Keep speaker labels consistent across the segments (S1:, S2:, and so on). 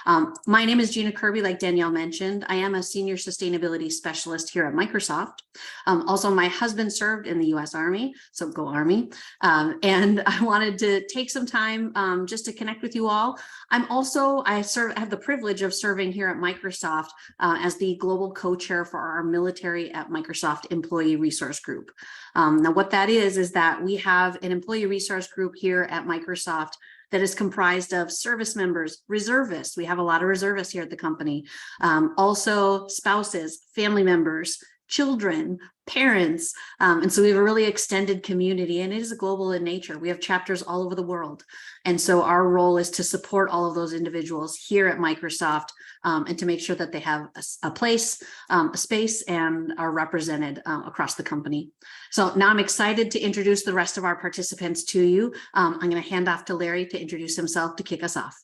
S1: My name is Gina Kirby, like Danielle mentioned. I am a senior sustainability specialist here at Microsoft. Also, my husband served in the U.S. Army, so go Army. And I wanted to take some time just to connect with you all. I have the privilege of serving here at Microsoft as the global co-chair for our military at Microsoft Employee Resource Group. Now, what that is that we have an employee resource group here at Microsoft that is comprised of service members, reservists. We have a lot of reservists here at the company. Also spouses, family members, children, parents. And so we have a really extended community, and it is global in nature. We have chapters all over the world. And so our role is to support all of those individuals here at Microsoft and to make sure that they have a place, a space, and are represented across the company. So now I'm excited to introduce the rest of our participants to you. I'm going to hand off to Larry to introduce himself to kick us off.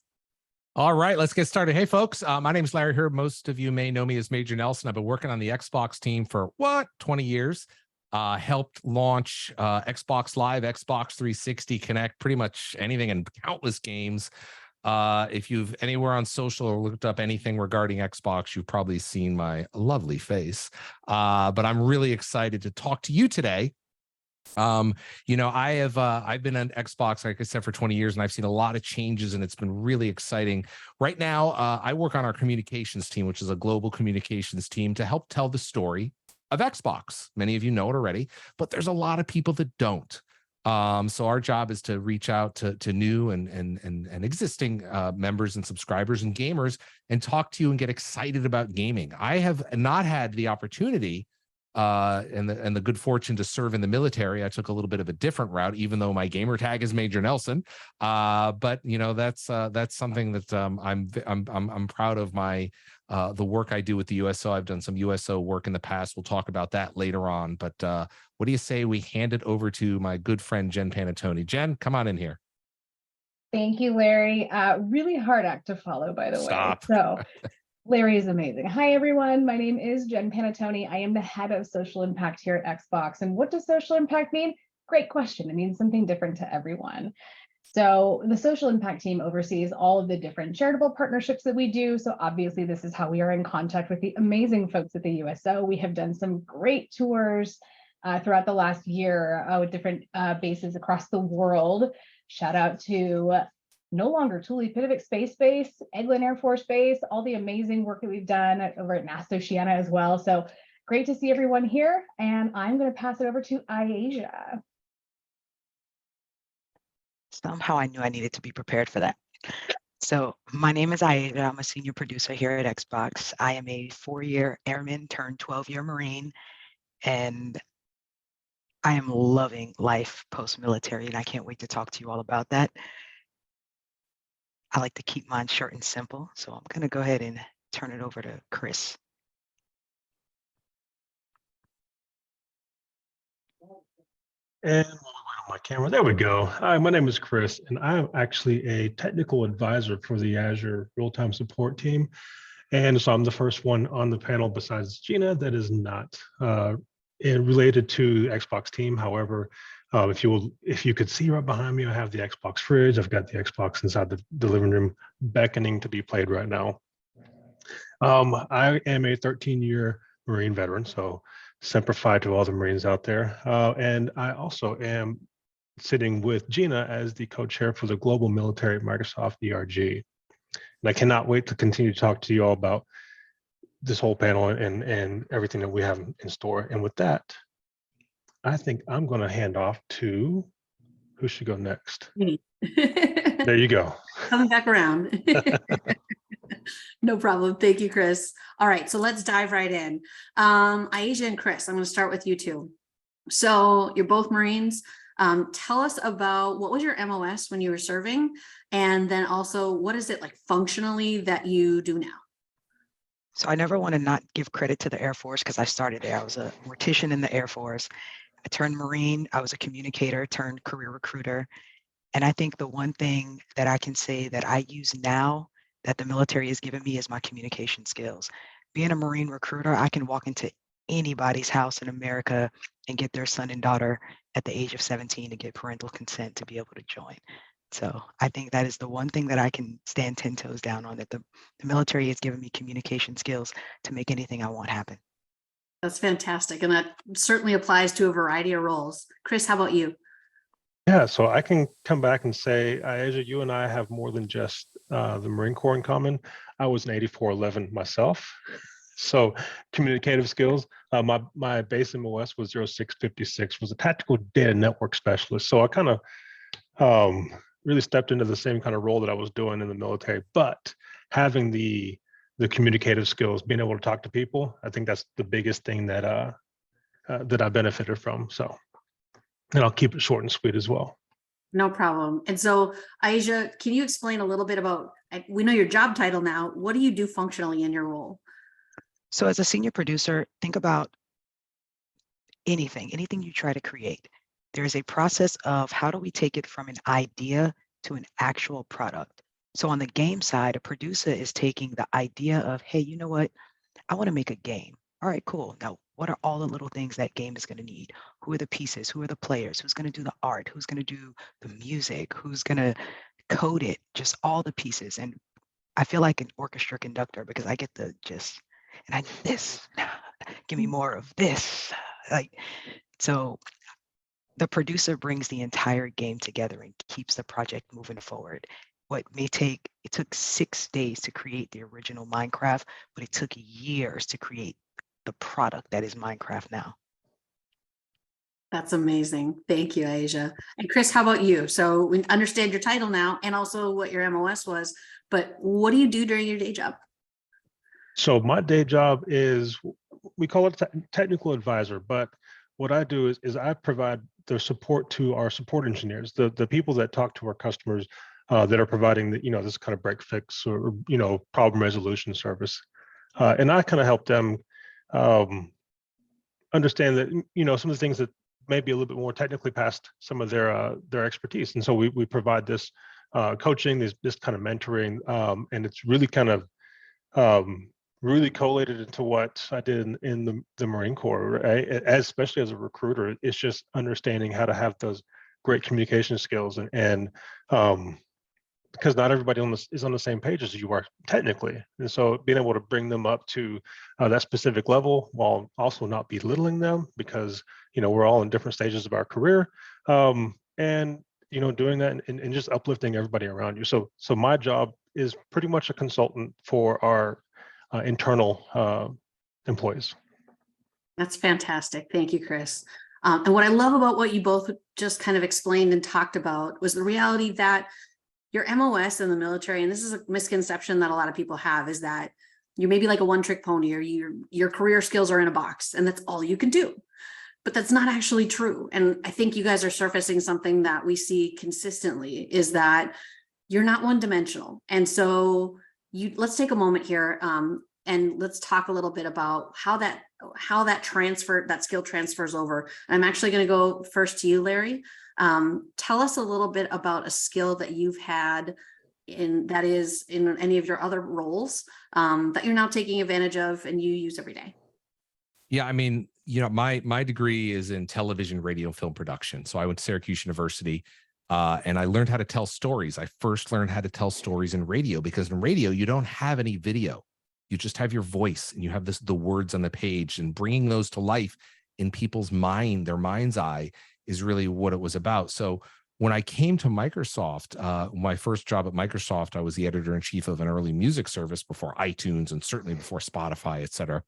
S2: All right, let's get started. Hey, folks, my name is Larry Herb. Most of you may know me as Major Nelson. I've been working on the Xbox team for 20 years. Helped launch Xbox Live, Xbox 360, Connect, pretty much anything and countless games. If you've anywhere on social or looked up anything regarding Xbox, you've probably seen my lovely face. But I'm really excited to talk to you today. I've been on Xbox, like I said, for 20 years, and I've seen a lot of changes, and it's been really exciting. Right now, I work on our communications team, which is a global communications team to help tell the story of Xbox. Many of you know it already, but there's a lot of people that don't. So our job is to reach out to new and existing members and subscribers and gamers and talk to you and get excited about gaming. I have not had the opportunity and the good fortune to serve in the military. I took a little bit of a different route, even though my gamer tag is Major Nelson. But you know, that's something that I'm proud of the work I do with the USO. I've done some USO work in the past. We'll talk about that later on. But what do you say we hand it over to my good friend Jen Panettone? Jen, come on in here.
S3: Thank you, Larry. Really hard act to follow, by the way. So Larry is amazing. Hi, everyone. My name is Jen Panettone. I am the head of social impact here at Xbox. And what does social impact mean? Great question. It means something different to everyone. So the social impact team oversees all of the different charitable partnerships that we do. So obviously, this is how we are in contact with the amazing folks at the USO. We have done some great tours throughout the last year with different bases across the world. Shout out to no longer Thule-Pitovic Space Base, Eglin Air Force Base, all the amazing work that we've done over at NASA Oceana as well. So great to see everyone here. And I'm going to pass it over to Asia.
S4: Somehow I knew I needed to be prepared for that. So my name is Aida. I'm a senior producer here at Xbox. I am a 4-year airman turned 12-year Marine, and I am loving life post-military, and I can't wait to talk to you all about that. I like to keep mine short and simple, so I'm going to go ahead and turn it over to Chris.
S5: And while I wait on my camera, there we go. Hi, my name is Chris, and I'm actually a technical advisor for the Azure real-time support team. And so I'm the first one on the panel besides Gina that is not related to the Xbox team. However, if you could see right behind me, I have the Xbox fridge. I've got the Xbox inside the living room beckoning to be played right now. I am a 13-year Marine veteran, so simplified to all the Marines out there. And I also am sitting with Gina as the co-chair for the Global Military at Microsoft ERG. And I cannot wait to continue to talk to you all about this whole panel and everything that we have in store. And with that, I think I'm going to hand off to who should go next. There you go.
S1: Coming back around. No problem. Thank you, Chris. All right, so let's dive right in. Aisha and Chris, I'm going to start with you two. So you're both Marines. Tell us about what was your MOS when you were serving, and then also what is it like functionally that you do now?
S4: So I never want to not give credit to the Air Force because I started there. I was a mortician in the Air Force. I turned Marine. I was a communicator turned career recruiter. And I think the one thing that I can say that I use now that the military has given me is my communication skills. Being a Marine recruiter, I can walk into anybody's house in America and get their son and daughter at the age of 17 to get parental consent to be able to join. So I think that is the one thing that I can stand 10 toes down on, that the military has given me communication skills to make anything I want happen.
S1: That's fantastic. And that certainly applies to a variety of roles. Chris, how about you?
S5: Yeah, so I can come back and say, Asia, you and I have more than just the Marine Corps in common. I was an 8411 myself. So communicative skills. My base MOS was 0656, was a tactical data network specialist. So I kind of really stepped into the same kind of role that I was doing in the military, but having the communicative skills, being able to talk to people, I think that's the biggest thing that that I benefited from. So, and I'll keep it short and sweet as well.
S1: No problem. And so, Aisha, can you explain a little bit about, we know your job title now, what do you do functionally in your role?
S4: So as a senior producer, think about anything you try to create. There is a process of how do we take it from an idea to an actual product. So on the game side, a producer is taking the idea of, hey, you know what? I want to make a game. All right, cool. Now, what are all the little things that game is going to need? Who are the pieces? Who are the players? Who's going to do the art? Who's going to do the music? Who's going to code it? Just all the pieces. And I feel like an orchestra conductor because I get the gist. And I need this. Give me more of this. Like, so the producer brings the entire game together and keeps the project moving forward. It took 6 days to create the original Minecraft, but it took years to create the product that is Minecraft now.
S1: That's amazing. Thank you, Aisha. And Chris, how about you? So we understand your title now and also what your MOS was, but what do you do during your day job?
S5: So my day job is, we call it technical advisor, but what I do is I provide the support to our support engineers, the people that talk to our customers that are providing the, this kind of break fix or, problem resolution service. And I kind of help them understand that, some of the things that may be a little bit more technically past some of their expertise. And so we provide this coaching, this kind of mentoring, and it's really kind of really collated into what I did in the Marine Corps, right? Especially as a recruiter. It's just understanding how to have those great communication skills and because not everybody is on the same page as you are technically. And so being able to bring them up to that specific level while also not belittling them, because, we're all in different stages of our career. And, doing that and just uplifting everybody around you. So my job is pretty much a consultant for our internal employees.
S1: That's fantastic. Thank you, Chris. And what I love about what you both just kind of explained and talked about was the reality that your MOS in the military, and this is a misconception that a lot of people have, is that you may be like a one-trick pony or your career skills are in a box and that's all you can do. But that's not actually true. And I think you guys are surfacing something that we see consistently, is that you're not one-dimensional. And so let's take a moment here and let's talk a little bit about how that skill transfers over. And I'm actually going to go first to you, Larry. Tell us a little bit about a skill that you've had that is in any of your other roles that you're now taking advantage of and you use every day.
S2: Yeah, I mean, my degree is in television, radio, film production. So I went to Syracuse University and I learned how to tell stories. I first learned how to tell stories in radio, because in radio, you don't have any video. You just have your voice and you have the words on the page, and bringing those to life in people's mind, their mind's eye, is really what it was about. So when I came to Microsoft, my first job at Microsoft, I was the editor-in-chief of an early music service before iTunes and certainly before Spotify, et cetera.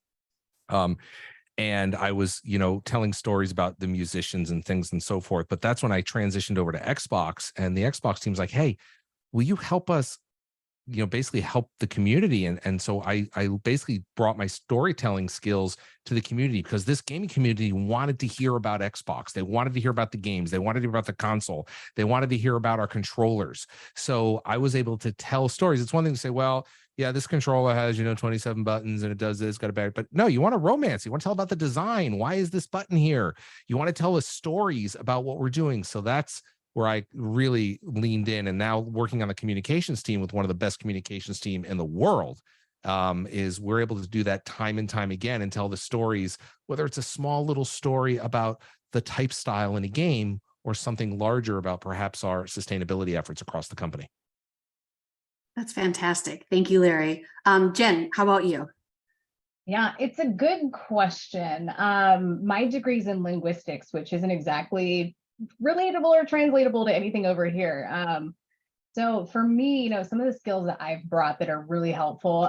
S2: And I was, telling stories about the musicians and things and so forth. But that's when I transitioned over to Xbox, and the Xbox team's like, hey, will you help us, basically help the community? And so I basically brought my storytelling skills to the community, because this gaming community wanted to hear about Xbox. They wanted to hear about the games. They wanted to hear about the console. They wanted to hear about our controllers. So I was able to tell stories. It's one thing to say, well, yeah, this controller has, 27 buttons and it does this, got a bad, but no, you want to romance. You want to tell about the design. Why is this button here? You want to tell us stories about what we're doing. So that's where I really leaned in. And now working on the communications team with one of the best communications team in the world, is we're able to do that time and time again and tell the stories, whether it's a small little story about the type style in a game, or something larger about perhaps our sustainability efforts across the company?
S1: That's fantastic. Thank you, Larry. Jen, how about you?
S3: Yeah, it's a good question. My degree's in linguistics, which isn't exactly relatable or translatable to anything over here. So for me, some of the skills that I've brought that are really helpful,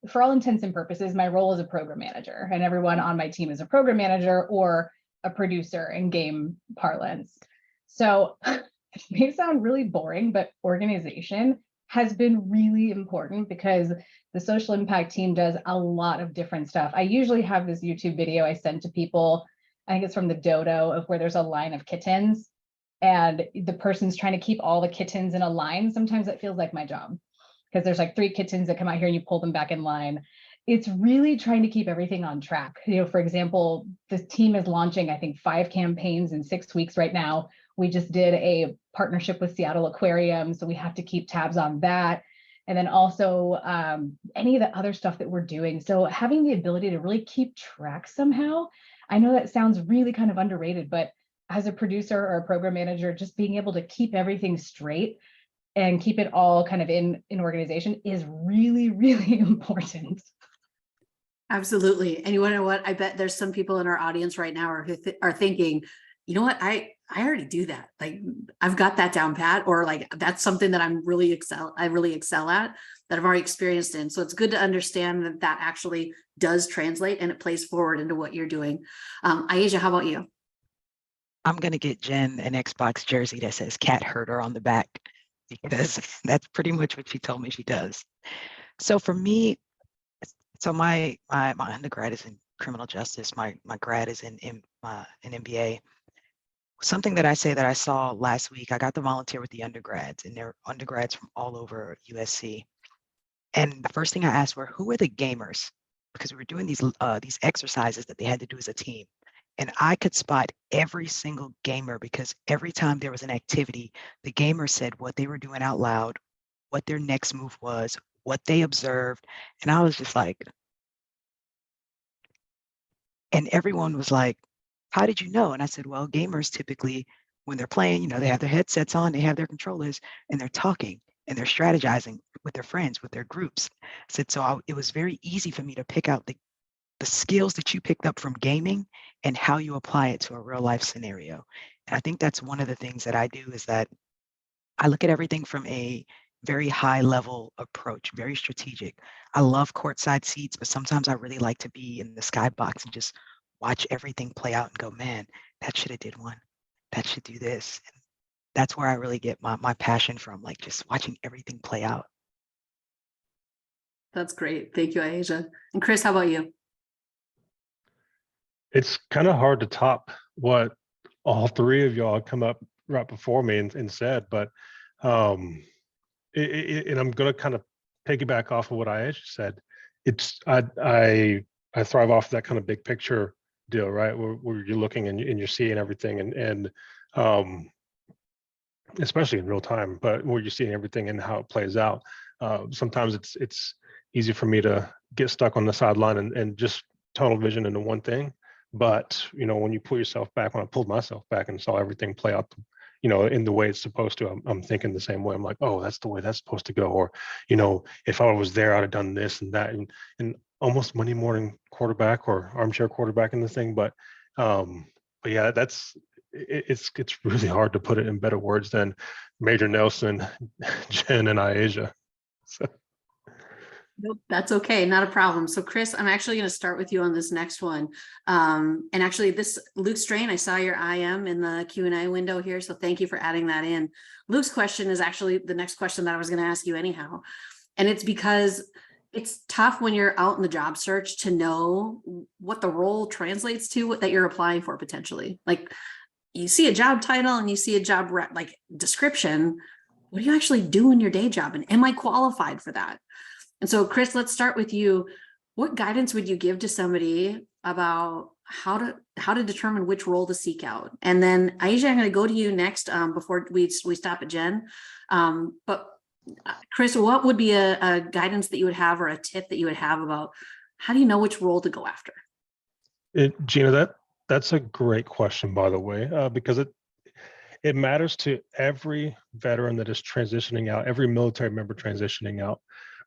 S3: for all intents and purposes, my role is a program manager, and everyone on my team is a program manager or a producer in game parlance. So it may sound really boring, but organization has been really important because the social impact team does a lot of different stuff. I usually have this YouTube video I send to people. I think it's from the Dodo, of where there's a line of kittens and the person's trying to keep all the kittens in a line. Sometimes it feels like my job because there's like 3 kittens that come out here and you pull them back in line. It's really trying to keep everything on track. For example, the team is launching, I think, 5 campaigns in 6 weeks right now. We just did a partnership with Seattle Aquarium, so we have to keep tabs on that. And then also any of the other stuff that we're doing. So having the ability to really keep track somehow, I know that sounds really kind of underrated, but as a producer or a program manager, just being able to keep everything straight and keep it all kind of in organization is really, really important.
S1: Absolutely. And you know what? I bet there's some people in our audience right now who are thinking, you know what? I already do that. Like, I've got that down pat, or like, that's something that I really excel at, that I've already experienced in. So it's good to understand that that actually does translate and it plays forward into what you're doing. Aisha, how about you?
S4: I'm going to get Jen an Xbox jersey that says cat herder on the back, because that's pretty much what she told me she does. So for me, so my undergrad is in criminal justice. My grad is in an MBA. Something that I say that I saw last week, I got to volunteer with the undergrads, and they're undergrads from all over USC. And the first thing I asked were, who are the gamers? Because we were doing these exercises that they had to do as a team. And I could spot every single gamer, because every time there was an activity, the gamer said what they were doing out loud, what their next move was, what they observed. And I was just like, and everyone was like, how did you know? And I said, well, gamers typically, when they're playing, they have their headsets on, they have their controllers, and they're talking and they're strategizing with their friends, with their groups. I said, so it was very easy for me to pick out the skills that you picked up from gaming and how you apply it to a real life scenario. And I think that's one of the things that I do, is that I look at everything from a very high level approach, very strategic. I love courtside seats, but sometimes I really like to be in the skybox and just watch everything play out and go, man, that should have did one. That should do this. And that's where I really get my passion from, like just watching everything play out.
S1: That's great. Thank you, Aisha. And Chris, how about you?
S5: It's kind of hard to top what all 3 of y'all come up right before me and said, but and I'm going to kind of piggyback off of what Aisha said. It's I thrive off that kind of big picture deal, right? Where you're looking and you're seeing everything, and especially in real time, but where you're seeing everything and how it plays out. Sometimes it's easy for me to get stuck on the sideline and just tunnel vision into one thing. But when you pull yourself back, when I pulled myself back and saw everything play out, in the way it's supposed to, I'm thinking the same way. I'm like, oh, that's the way that's supposed to go. Or, if I was there, I'd have done this and that, and almost Monday morning quarterback or armchair quarterback in the thing. But yeah, it's really hard to put it in better words than Major Nelson, Jen, and Aisha. So.
S1: Nope, that's okay, not a problem. So Chris, I'm actually going to start with you on this next one. And actually this Luke Strain, I saw your IM in the Q&A window here. So thank you for adding that in. Luke's question is actually the next question that I was going to ask you anyhow. And it's because it's tough when you're out in the job search to know what the role translates to that you're applying for potentially. Like, you see a job title and you see a job description. What do you actually do in your day job? And am I qualified for that? And so, Chris, let's start with you. What guidance would you give to somebody about how to determine which role to seek out? And then, Aisha, I'm going to go to you next before we stop at Jen. But Chris, what would be a guidance that you would have, or a tip that you would have about how do you know which role to go after?
S5: Gina, that's a great question, by the way, because It matters to every veteran that is transitioning out, every military member transitioning out,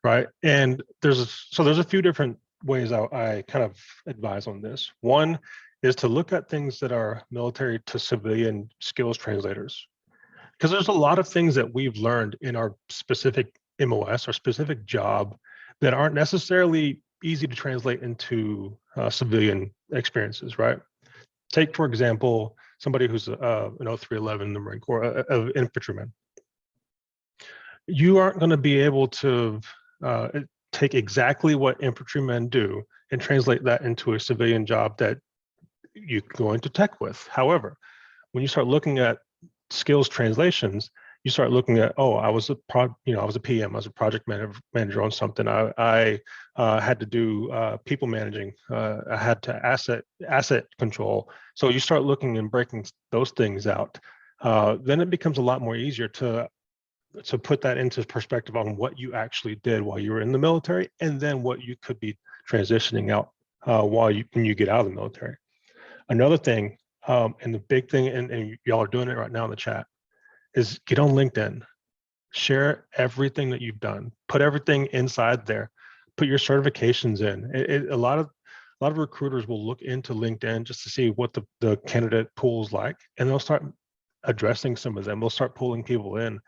S5: right? And there's a few different ways I kind of advise on this. One is to look at things that are military to civilian skills translators, because there's a lot of things that we've learned in our specific MOS or specific job that aren't necessarily easy to translate into civilian experiences, right? Take, for example, somebody who's an 0311 in the Marine Corps, an infantryman. You aren't going to be able to take exactly what infantrymen do and translate that into a civilian job that you can go into tech with. However, when you start looking at skills translations, you start looking at, oh, I was a PM, I was a project manager on something. I had to do people managing. I had to asset control. So you start looking and breaking those things out. Then it becomes a lot more easier to put that into perspective on what you actually did while you were in the military, and then what you could be transitioning out when you get out of the military. Another thing, and the big thing, and y'all are doing it right now in the chat, is get on LinkedIn, share everything that you've done, put everything inside there, put your certifications in. A lot of recruiters will look into LinkedIn just to see what the candidate pool is like, and they'll start addressing some of them. They'll start pulling people in.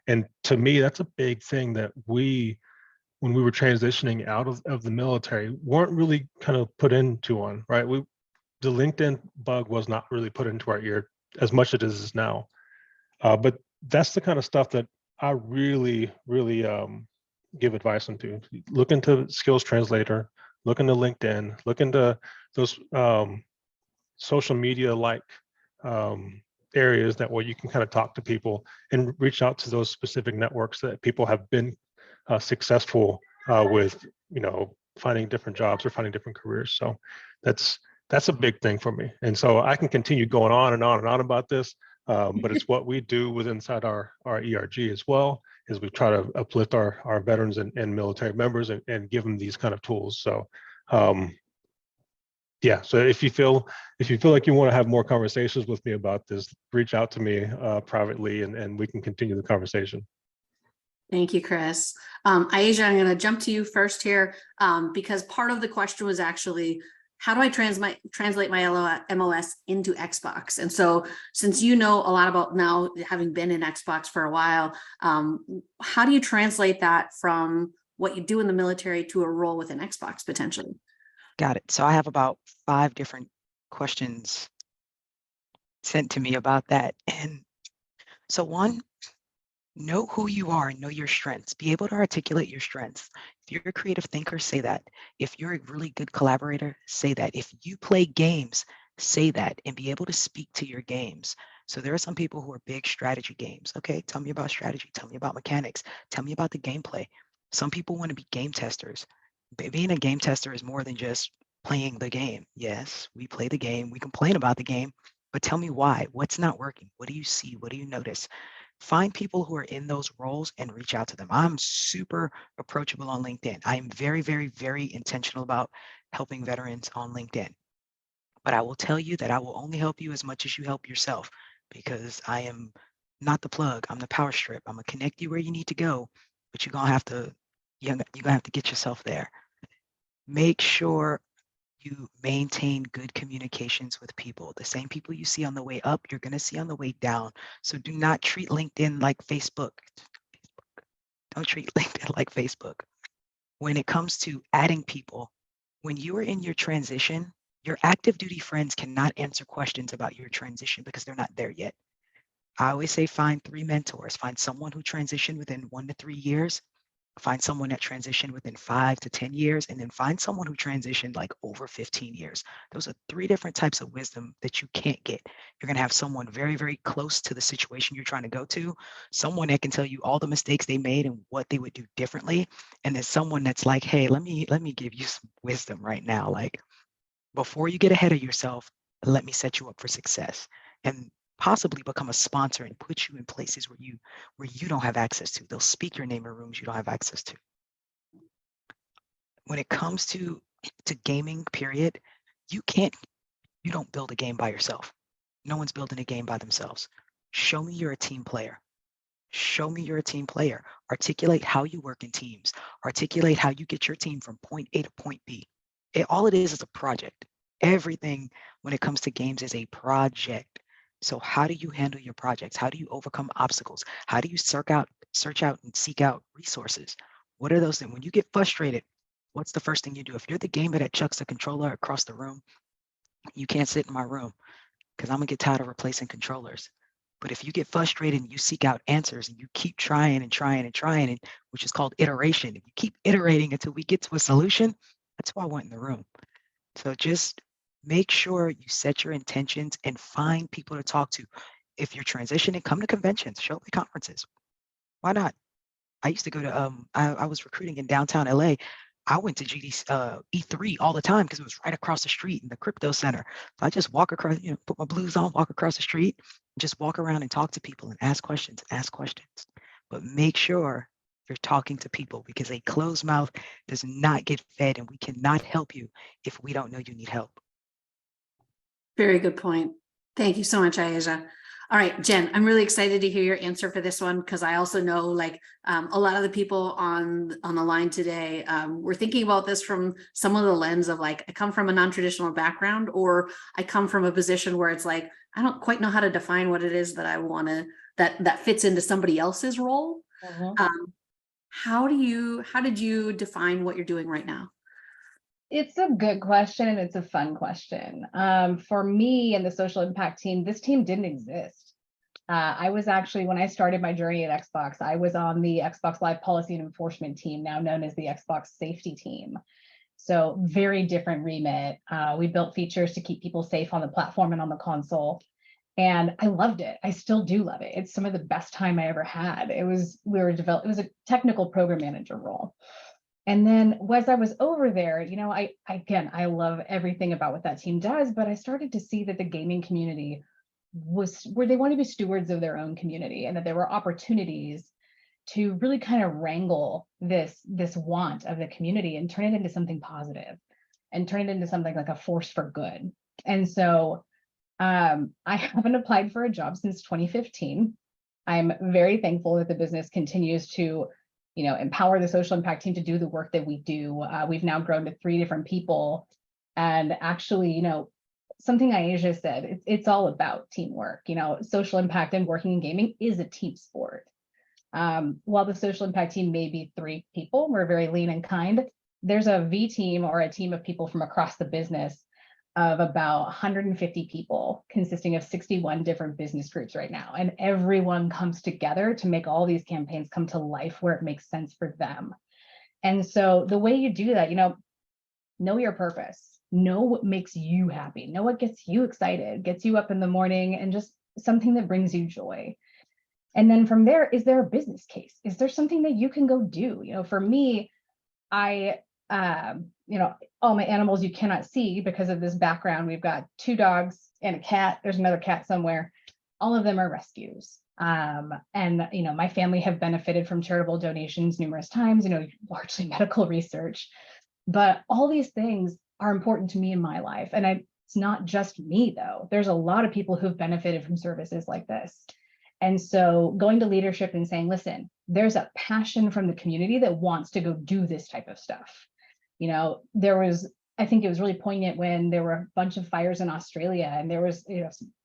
S5: And to me, that's a big thing that when we were transitioning out of the military, weren't really kind of put into on, right? The LinkedIn bug was not really put into our ear as much as it is now. But that's the kind of stuff that I really, really give advice into. Look into Skills Translator, look into LinkedIn, look into those social media like areas that where you can kind of talk to people and reach out to those specific networks that people have been successful with, finding different jobs or finding different careers. So that's a big thing for me. And so I can continue going on and on and on about this, but it's what we do inside our ERG as well, is we try to uplift our veterans and military members and give them these kind of tools. So yeah, so if you feel like you want to have more conversations with me about this, reach out to me privately and we can continue the conversation.
S1: Thank you, Chris. Aisha, I'm going to jump to you first here because part of the question was actually, how do I translate my MOS into Xbox? And so since you know a lot about now having been in Xbox for a while, how do you translate that from what you do in the military to a role within Xbox potentially?
S4: Got it. So I have about 5 different questions sent to me about that. And so one, know who you are and know your strengths. Be able to articulate your strengths. If you're a creative thinker, say that. If you're a really good collaborator, say that. If you play games, say that and be able to speak to your games. So there are some people who are big strategy games. Okay, tell me about strategy. Tell me about mechanics. Tell me about the gameplay. Some people want to be game testers. Being a game tester is more than just playing the game. Yes, we play the game. We complain about the game, but tell me why. What's not working? What do you see? What do you notice? Find people who are in those roles and reach out to them. I'm super approachable on LinkedIn. I am very, very, very intentional about helping veterans on LinkedIn. But I will tell you that I will only help you as much as you help yourself, because I am not the plug. I'm the power strip. I'm gonna connect you where you need to go, but you're gonna have to get yourself there. Make sure you maintain good communications with people. The same people you see on the way up, you're going to see on the way down. So do not treat LinkedIn like Facebook. Don't treat LinkedIn like Facebook. When it comes to adding people, when you are in your transition, your active duty friends cannot answer questions about your transition because they're not there yet. I always say find 3 mentors. Find someone who transitioned within 1 to 3 years. Find someone that transitioned within 5 to 10 years, and then find someone who transitioned like over 15 years. Those are 3 different types of wisdom that you can't get. You're going to have someone very, very close to the situation you're trying to go to, someone that can tell you all the mistakes they made and what they would do differently, and then someone that's like, hey, let me give you some wisdom right now. Like, before you get ahead of yourself, let me set you up for success. And possibly become a sponsor and put you in places where you don't have access to. They'll speak your name in rooms you don't have access to. When it comes to gaming, period, you don't build a game by yourself. No one's building a game by themselves. Show me you're a team player. Show me you're a team player. Articulate how you work in teams. Articulate how you get your team from point A to point B. All it is a project. Everything when it comes to games is a project. So how do you handle your projects? How do you overcome obstacles? How do you search out and seek out resources? What are those things? When you get frustrated, what's the first thing you do? If you're the gamer that chucks the controller across the room, you can't sit in my room because I'm gonna get tired of replacing controllers. But if you get frustrated and you seek out answers and you keep trying and trying and trying, and which is called iteration, if you keep iterating until we get to a solution, that's why I want in the room. So just make sure you set your intentions and find people to talk to. If you're transitioning, come to conventions, show up at conferences. Why not? I used to go to, I was recruiting in downtown LA. I went to E3 all the time because it was right across the street in the crypto center. So I just walk across, put my blues on, walk across the street, and just walk around and talk to people and ask questions. But make sure you're talking to people, because a closed mouth does not get fed, and we cannot help you if we don't know you need help.
S1: Very good point. Thank you so much, Aisha. All right, Jen, I'm really excited to hear your answer for this one, because I also know a lot of the people on the line today, we're thinking about this from some of the lens of I come from a non-traditional background, or I come from a position where it's I don't quite know how to define what it is that I want to, that fits into somebody else's role. How did you define what you're doing right now?
S3: It's a good question, and it's a fun question. For me and the social impact team, this team didn't exist. I was actually, when I started my journey at Xbox, I was on the Xbox Live Policy and Enforcement team, now known as the Xbox Safety team. So very different remit. We built features to keep people safe on the platform and on the console. And I loved it. I still do love it. It's some of the best time I ever had. It was a technical program manager role. And then as I was over there, I love everything about what that team does, but I started to see that the gaming community was where they want to be stewards of their own community, and that there were opportunities to really kind of wrangle this want of the community and turn it into something positive, and turn it into something like a force for good. And so I haven't applied for a job since 2015. I'm very thankful that the business continues to empower the social impact team to do the work that we do. We've now grown to 3 different people. And actually, something Aisha said, it's all about teamwork. Social impact and working in gaming is a team sport. While the social impact team may be 3 people, we're very lean and kind. There's a V team, or a team of people from across the business, of about 150 people, consisting of 61 different business groups right now. And everyone comes together to make all these campaigns come to life where it makes sense for them. And so the way you do that, know your purpose, know what makes you happy, know what gets you excited, gets you up in the morning, and just something that brings you joy. And then from there, is there a business case? Is there something that you can go do? For me, all my animals you cannot see because of this background. We've got 2 dogs and a cat. There's another cat somewhere. All of them are rescues. And my family have benefited from charitable donations numerous times, largely medical research. But all these things are important to me in my life. And it's not just me, though. There's a lot of people who've benefited from services like this. And so going to leadership and saying, listen, there's a passion from the community that wants to go do this type of stuff. I think it was really poignant when there were a bunch of fires in Australia, and there was,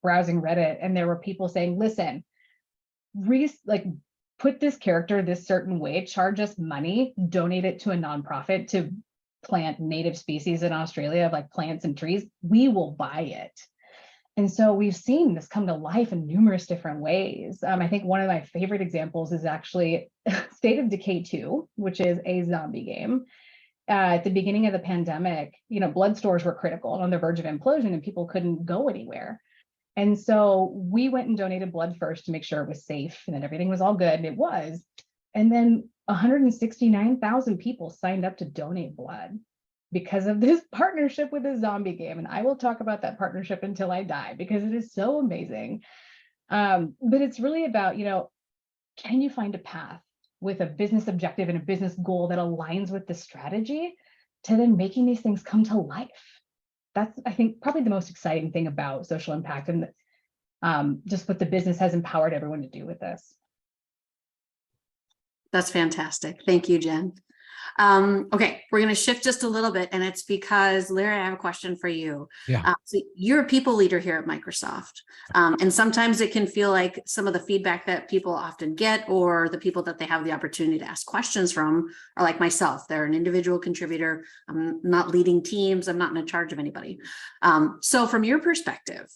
S3: browsing Reddit, and there were people saying, listen, put this character this certain way, charge us money, donate it to a nonprofit to plant native species in Australia of plants and trees. We will buy it. And so we've seen this come to life in numerous different ways. I think one of my favorite examples is actually State of Decay 2, which is a zombie game. At the beginning of the pandemic, blood stores were critical and on the verge of implosion, and people couldn't go anywhere. And so we went and donated blood first to make sure it was safe and that everything was all good, and it was. And then 169,000 people signed up to donate blood because of this partnership with a zombie game. And I will talk about that partnership until I die, because it is so amazing. But it's really about, can you find a path with a business objective and a business goal that aligns with the strategy to then making these things come to life? That's, I think, probably the most exciting thing about social impact. And just what the business has empowered everyone to do with this.
S1: That's fantastic. Thank you, Jen. Okay, we're going to shift just a little bit, and it's because, Larry, I have a question for you.
S2: Yeah.
S1: So you're a people leader here at Microsoft, and sometimes it can feel like some of the feedback that people often get, or the people that they have the opportunity to ask questions from, are like myself. They're an individual contributor. I'm not leading teams. I'm not in charge of anybody. So from your perspective,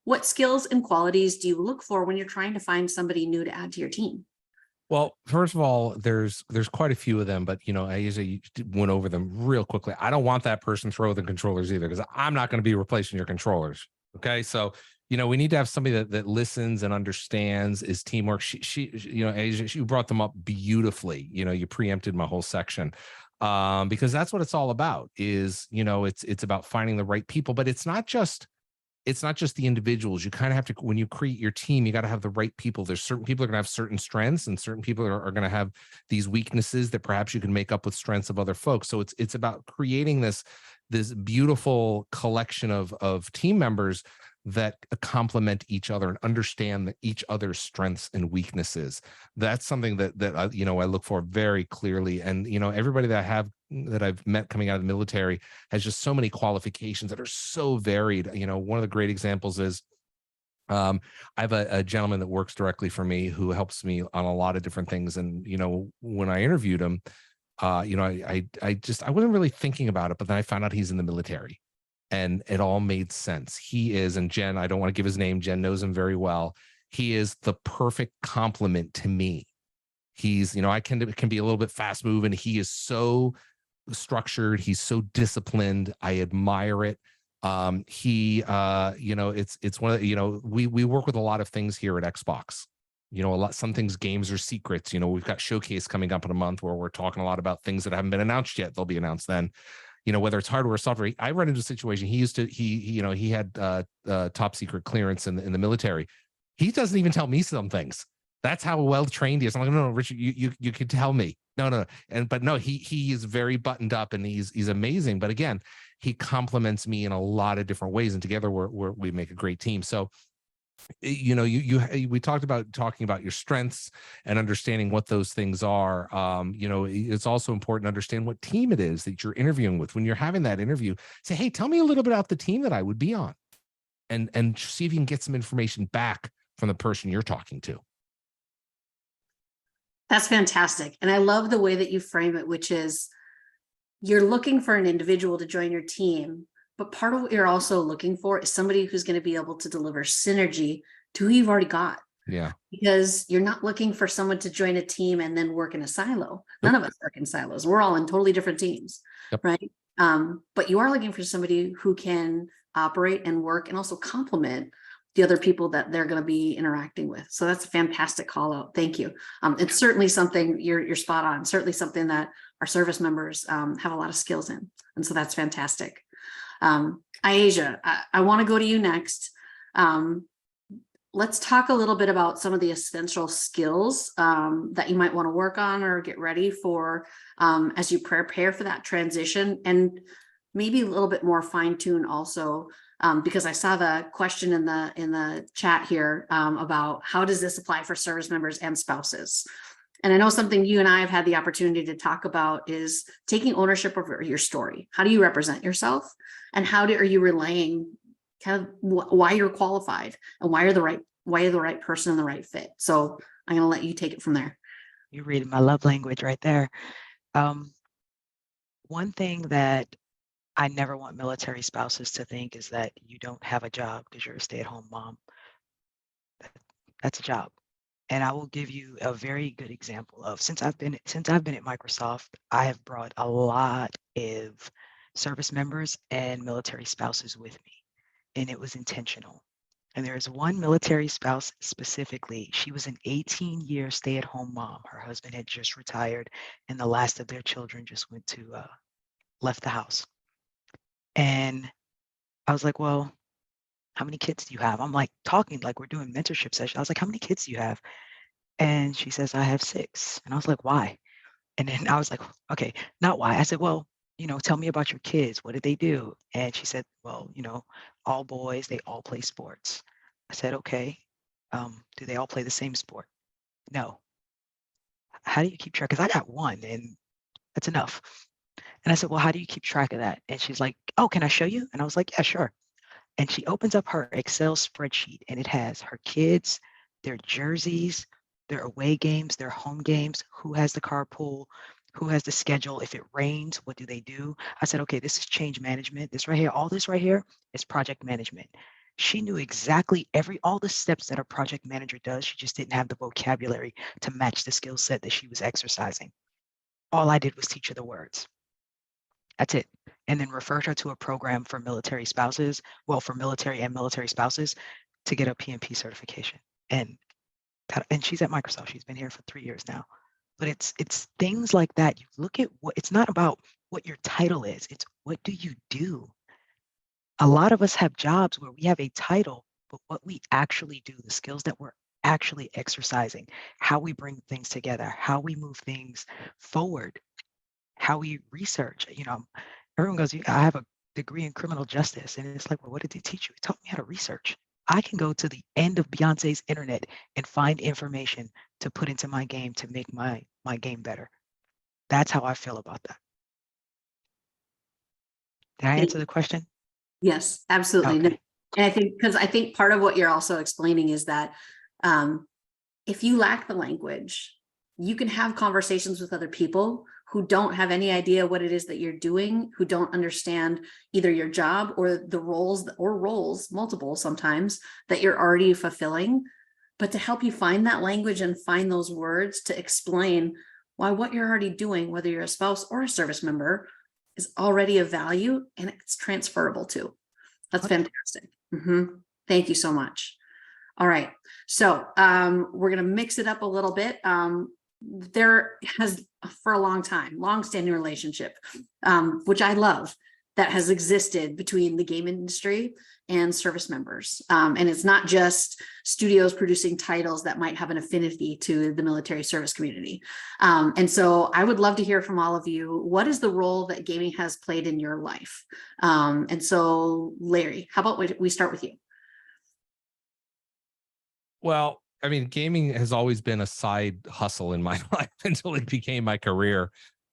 S1: what skills and qualities do you look for when you're trying to find somebody new to add to your team?
S2: Well, first of all, there's quite a few of them, but I usually went over them real quickly. I don't want that person throw the controllers either, because I'm not going to be replacing your controllers. Okay, so we need to have somebody that listens and understands, is teamwork. She Asia, you brought them up beautifully. You preempted my whole section, because that's what it's all about. Is it's about finding the right people, but it's not just the individuals. You kind of have to, when you create your team, you got to have the right people. There's certain people are going to have certain strengths, and certain people are going to have these weaknesses that perhaps you can make up with strengths of other folks. So it's about creating this beautiful collection of team members that complement each other and understand each other's strengths and weaknesses. That's something that I look for very clearly. And everybody that I've met coming out of the military has just so many qualifications that are so varied. One of the great examples is I have a gentleman that works directly for me who helps me on a lot of different things. And when I interviewed him, I wasn't really thinking about it, but then I found out he's in the military. And it all made sense. He is, and Jen, I don't want to give his name. Jen knows him very well. He is the perfect complement to me. He's, I can be a little bit fast moving. He is so structured. He's so disciplined. I admire it. It's one of the, we work with a lot of things here at Xbox. Some things, games are secrets. We've got Showcase coming up in a month where we're talking a lot about things that haven't been announced yet. They'll be announced then. Whether it's hardware or software. I run into a situation. He had top secret clearance in the military. He doesn't even tell me some things. That's how well trained he is. I'm like, no, Richard, you can tell me. No. But no, he is very buttoned up, and he's amazing. But again, he complements me in a lot of different ways, and together we make a great team. So we talked about talking about your strengths and understanding what those things are. It's also important to understand what team it is that you're interviewing with. When you're having that interview, say, hey, tell me a little bit about the team that I would be on, and see if you can get some information back from the person you're talking to.
S1: That's fantastic. And I love the way that you frame it, which is you're looking for an individual to join your team, but part of what you're also looking for is somebody who's going to be able to deliver synergy to who you've already got.
S2: Yeah.
S1: Because you're not looking for someone to join a team and then work in a silo. None of us work in silos. We're all in totally different teams, right? But you are looking for somebody who can operate and work and also complement the other people that they're going to be interacting with. So that's a fantastic call out. Thank you. It's certainly something you're spot on. Certainly something that our service members have a lot of skills in. And so that's fantastic. Asia, I want to go to you next. Let's talk a little bit about some of the essential skills that you might want to work on or get ready for as you prepare for that transition, and maybe a little bit more fine-tune also, because I saw the question in the chat here about how does this apply for service members and spouses. And I know something you and I have had the opportunity to talk about is taking ownership of your story. How do you represent yourself, and are you relaying kind of why you're qualified and why you're the right person and the right fit? So I'm going to let you take it from there.
S4: You're reading my love language right there. One thing that I never want military spouses to think is that you don't have a job because you're a stay-at-home mom. That's a job. And I will give you a very good example of since I've been at Microsoft, I have brought a lot of service members and military spouses with me, and it was intentional. And there is one military spouse specifically. She was an 18-year stay-at-home mom. Her husband had just retired, and the last of their children just left the house. And I was like, well, how many kids do you have? I'm like talking like we're doing mentorship session. I was like, how many kids do you have? And she says, I have 6. And I was like, why? And then I was like, okay, not why. I said, well, tell me about your kids. What did they do? And she said, well, all boys, they all play sports. I said, okay, do they all play the same sport? No. How do you keep track? Because I got one and that's enough. And I said, well, how do you keep track of that? And she's like, oh, can I show you? And I was like, yeah, sure. And she opens up her Excel spreadsheet and it has her kids, their jerseys, their away games, their home games, who has the carpool, who has the schedule. If it rains, what do they do? I said, okay, this is change management. This right here, all this right here is project management. She knew exactly all the steps that a project manager does. She just didn't have the vocabulary to match the skill set that she was exercising. All I did was teach her the words. That's it. And then referred her to a program for military spouses, well, for military and military spouses to get a PMP certification. And she's at Microsoft. She's been here for 3 years now. But it's things like that. You look at what, it's not about what your title is. It's what do you do? A lot of us have jobs where we have a title, but what we actually do, the skills that we're actually exercising, how we bring things together, how we move things forward, how we research. You know, everyone goes, I have a degree in criminal justice. And it's like, well, what did they teach you? It taught me how to research. I can go to the end of Beyonce's internet and find information to put into my game to make my game better. That's how I feel about that. Did I answer the question?
S1: Yes, absolutely.
S4: Okay.
S1: And I think part of what you're also explaining is that if you lack the language, you can have conversations with other people who don't have any idea what it is that you're doing, who don't understand either your job or the roles, multiple sometimes, that you're already fulfilling. But to help you find that language and find those words to explain why what you're already doing, whether you're a spouse or a service member, is already of value and it's transferable too. That's fantastic. Thank you so much. All right. So we're going to mix it up a little bit. There has, for a long time, long-standing relationship, which I love, that has existed between the game industry and service members. And it's not just studios producing titles that might have an affinity to the military service community. And so I would love to hear from all of you. What is the role that gaming has played in your life? And so, Larry, how about we start with you?
S2: Well, I mean, gaming has always been a side hustle in my life until it became my career.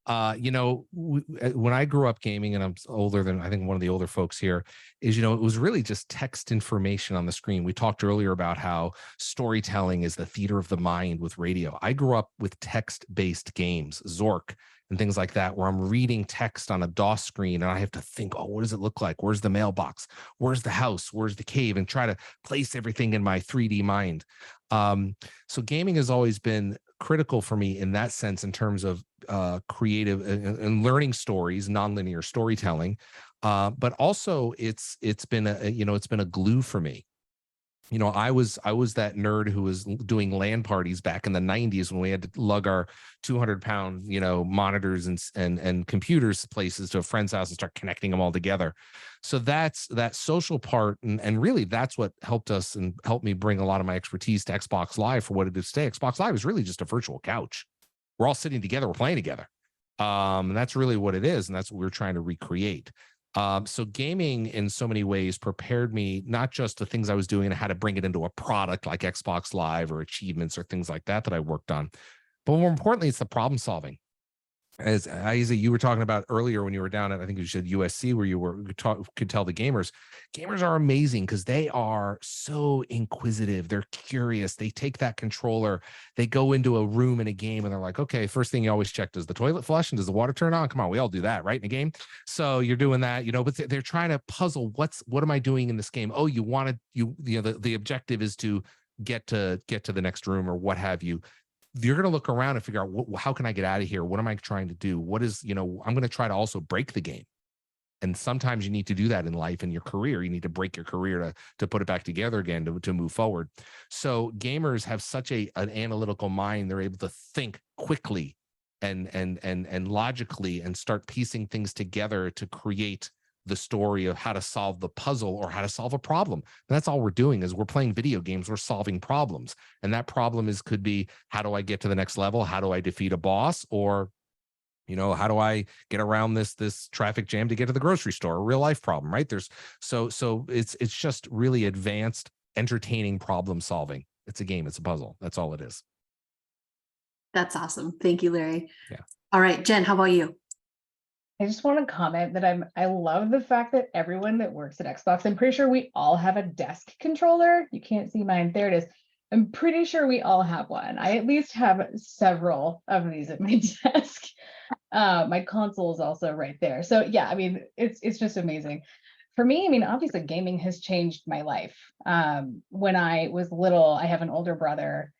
S2: You know, when I grew up gaming, and I'm older than, I think, one of the older folks here, is, you know, it was really just text information on the screen. We talked earlier about how storytelling is the theater of the mind with radio. I grew up with text-based games, Zork, and things like that, where I'm reading text on a DOS screen and I have to think, oh, what does it look like? Where's the mailbox? Where's the house? Where's the cave? And try to place everything in my 3D mind. So gaming has always been critical for me in that sense, in terms of creative and learning stories, nonlinear storytelling. But also it's been a glue for me. You know, I was that nerd who was doing LAN parties back in the 90s when we had to lug our 200-pound, you know, monitors and computers places to a friend's house and start connecting them all together. So that's that social part. And really that's what helped us and helped me bring a lot of my expertise to Xbox Live for what it is today. Xbox Live is really just a virtual couch. We're all sitting together, we're playing together. And that's really what it is. And that's what we're trying to recreate. So gaming in so many ways prepared me, not just the things I was doing and how to bring it into a product like Xbox Live or achievements or things like that I worked on, but more importantly, it's the problem solving. As Isa, you were talking about earlier when you were down at, I think you said USC, where you could tell the gamers are amazing because they are so inquisitive. They're curious. They take that controller, they go into a room in a game and they're like, okay, first thing you always check, does the toilet flush and does the water turn on? Come on, we all do that, right? In a game. So you're doing that, you know, but they're trying to puzzle. What am I doing in this game? Oh, the objective is to get to the next room or what have you. You're going to look around and figure out how can I get out of here? What am I trying to do? What is, you know, I'm going to try to also break the game. And sometimes you need to do that in life, in your career. You need to break your career to put it back together again, to move forward. So gamers have such an analytical mind. They're able to think quickly and logically and start piecing things together to create the story of how to solve the puzzle or how to solve a problem. And that's all we're doing is we're playing video games. We're solving problems. And that problem could be, how do I get to the next level? How do I defeat a boss? Or, you know, how do I get around this traffic jam to get to the grocery store? A real life problem, right? So it's just really advanced entertaining problem solving. It's a game. It's a puzzle. That's all it is.
S1: That's awesome. Thank you, Larry.
S2: Yeah.
S1: All right, Jen, how about you?
S3: I just want to comment that I love the fact that everyone that works at Xbox, I'm pretty sure we all have a desk controller. You can't see mine. There it is. I'm pretty sure we all have one. I at least have several of these at my desk. My console is also right there. So yeah, I mean, it's just amazing. For me, I mean, obviously gaming has changed my life. When I was little, I have an older brother.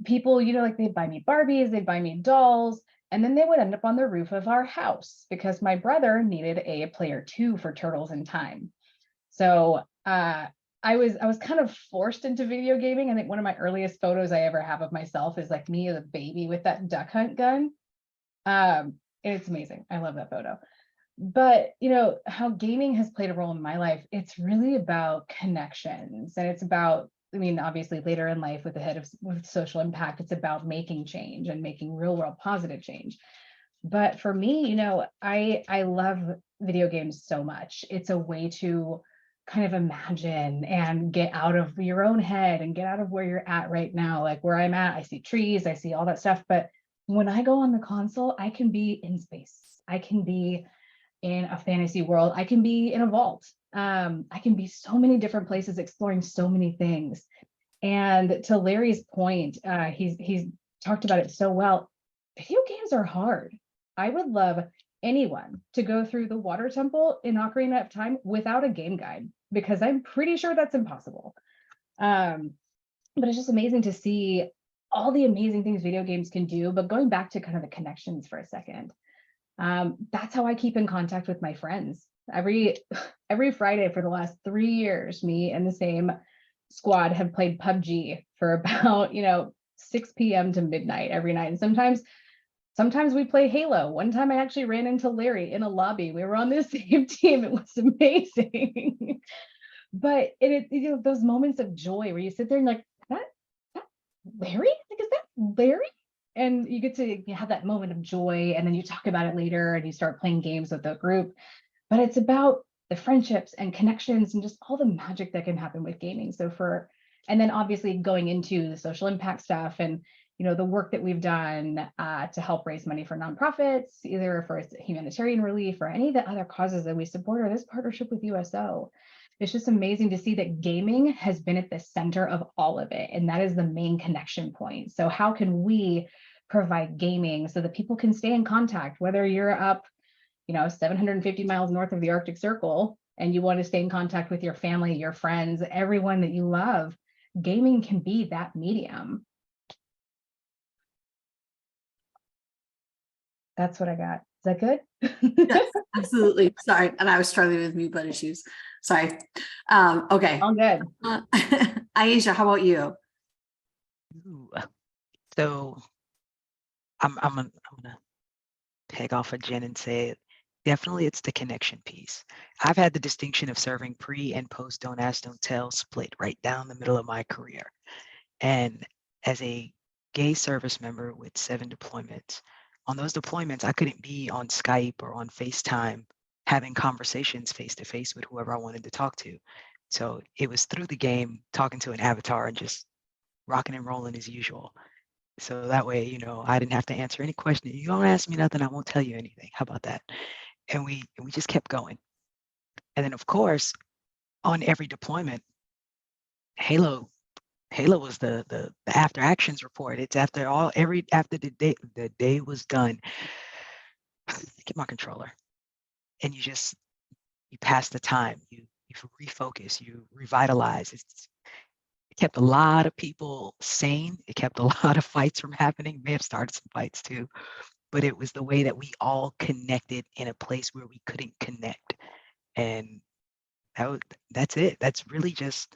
S3: People, you know, like they'd buy me Barbies, they'd buy me dolls, and then they would end up on the roof of our house because my brother needed a player 2 for Turtles in Time. So I was kind of forced into video gaming. I think one of my earliest photos I ever have of myself is like me as a baby with that duck hunt gun. And it's amazing. I love that photo. But you know how gaming has played a role in my life. It's really about connections, and it's about, I mean, obviously later in life with the head of with social impact, it's about making change and making real world positive change. But for me, you know, I love video games so much. It's a way to kind of imagine and get out of your own head and get out of where you're at right now. Like where I'm at, I see trees, I see all that stuff. But when I go on the console, I can be in space. I can be in a fantasy world. I can be in a vault. I can be so many different places exploring so many things. And to Larry's point, he's talked about it so well. Video games are hard. I would love anyone to go through the water temple in Ocarina of Time without a game guide, because I'm pretty sure that's impossible. But it's just amazing to see all the amazing things video games can do. But going back to kind of the connections for a second, that's how I keep in contact with my friends. Every Friday for the last 3 years, me and the same squad have played PUBG for about 6 p.m. to midnight every night. And sometimes we play Halo. One time I actually ran into Larry in a lobby. We were on the same team. It was amazing. But those moments of joy where you sit there and like, that Larry? Like, is that Larry? And you get to have that moment of joy, and then you talk about it later and you start playing games with the group. But it's about the friendships and connections and just all the magic that can happen with gaming. And then obviously going into the social impact stuff and the work that we've done to help raise money for nonprofits, either for humanitarian relief or any of the other causes that we support, or this partnership with USO. It's just amazing to see that gaming has been at the center of all of it. And that is the main connection point. So how can we provide gaming so that people can stay in contact, whether you're up, 750 miles north of the Arctic Circle and you want to stay in contact with your family, your friends, everyone that you love, gaming can be that medium. That's what I got. Is that good?
S1: Yes, absolutely. Sorry. And I was struggling with mute button issues. Sorry. Okay.
S3: All good.
S1: Aisha, how about you?
S4: Ooh. So I'm gonna peg off of Jen and say definitely it's the connection piece. I've had the distinction of serving pre and post Don't Ask, Don't Tell split right down the middle of my career. And as a gay service member with 7 deployments, on those deployments, I couldn't be on Skype or on FaceTime having conversations face to face with whoever I wanted to talk to. So it was through the game, talking to an avatar and just rocking and rolling as usual. So that way, I didn't have to answer any question. You don't ask me nothing, I won't tell you anything. How about that? And we just kept going. And then of course, on every deployment, Halo was the after actions report. It's after the day was done. Get my controller. And you pass the time, you refocus, you revitalize. It kept a lot of people sane. It kept a lot of fights from happening. May have started some fights too, but it was the way that we all connected in a place where we couldn't connect. And that's it. That's really just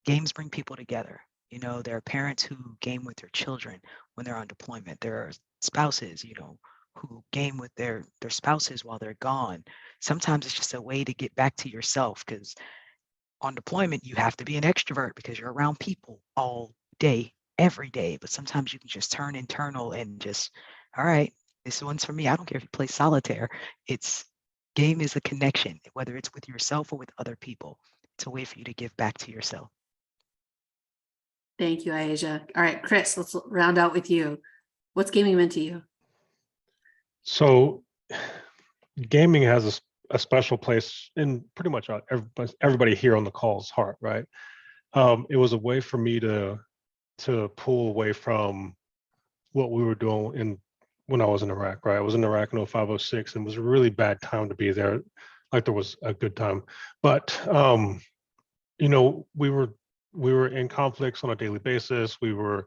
S4: games bring people together. There are parents who game with their children when they're on deployment. There are spouses, who game with their spouses while they're gone. Sometimes it's just a way to get back to yourself, because on deployment, you have to be an extrovert because you're around people all day, every day. But sometimes you can just turn internal and just, all right, this one's for me. I don't care if you play solitaire. Game is a connection, whether it's with yourself or with other people. It's a way for you to give back to yourself.
S1: Thank you, Aisha. All right, Chris, let's round out with you. What's gaming meant to you?
S5: So gaming has a special place in pretty much everybody here on the call's heart, right? It was a way for me to pull away from what we were doing when I was in Iraq, right? I was in Iraq in 05, 06, and it was a really bad time to be there. Like there was a good time, but you know, we were in conflicts on a daily basis. We were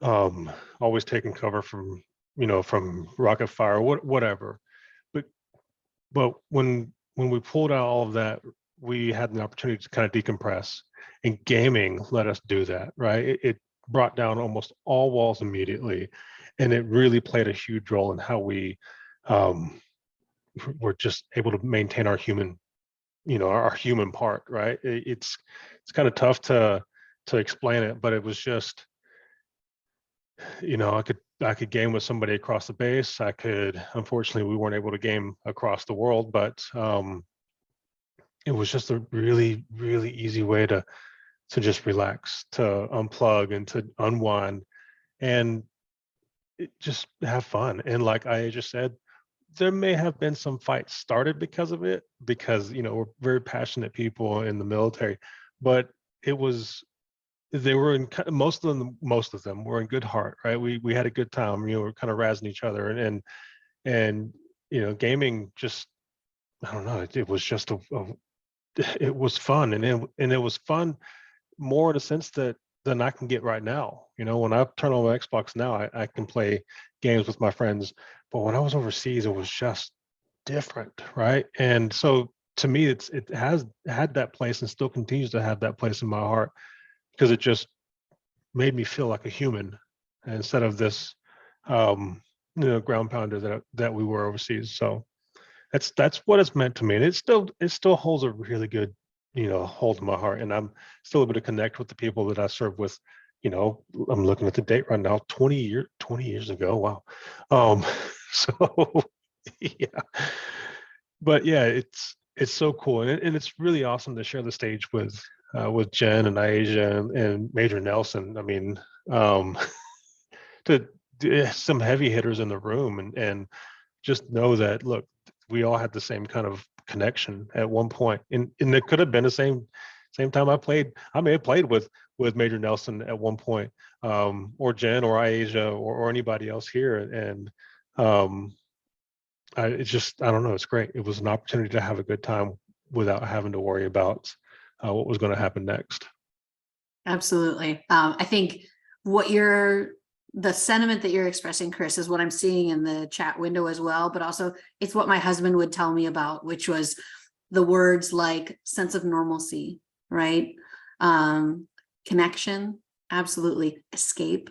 S5: always taking cover from, you know, from rocket fire, whatever. But when we pulled out all of that, we had an opportunity to kind of decompress, and gaming let us do that, right? It brought down almost all walls immediately, and it really played a huge role in how we were just able to maintain our human, you know, our human part, right? It's kind of tough to explain it, but it was just, you know, I could game with somebody across the base. I could, unfortunately, we weren't able to game across the world, but it was just a really, really easy way to just relax, to unplug, and to unwind, and just have fun. And like I just said, there may have been some fights started because of it, because you know we're very passionate people in the military, but it was they were in most of them were in good heart, right? We had a good time, you know, we're kind of razzing each other, and you know, gaming just, I don't know, it was just it was fun, and it was fun more in a sense that than I can get right now. You know, when I turn on my Xbox now, I can play games with my friends, but when I was overseas, it was just different, right? And so to me, it has had that place and still continues to have that place in my heart, because it just made me feel like a human instead of this you know, ground pounder that we were overseas. So that's what it's meant to me, and it still holds a really good, you know, hold in my heart, and I'm still able to connect with the people that I serve with. You know, I'm looking at the date right now, 20 years ago. Wow. So yeah, but yeah, it's so cool, and it's really awesome to share the stage with Jen and Asia and Major Nelson. I mean, um, some heavy hitters in the room, and just know that, look, we all had the same kind of connection at one point, and it could have been the same time I may have played with Major Nelson at one point, or Jen or Asia or anybody else here, and it's just, I don't know, it's great. It was an opportunity to have a good time without having to worry about what was going to happen next.
S1: Absolutely. I think the sentiment that you're expressing, Chris, is what I'm seeing in the chat window as well, but also it's what my husband would tell me about, which was the words like sense of normalcy, right? Connection, absolutely, escape.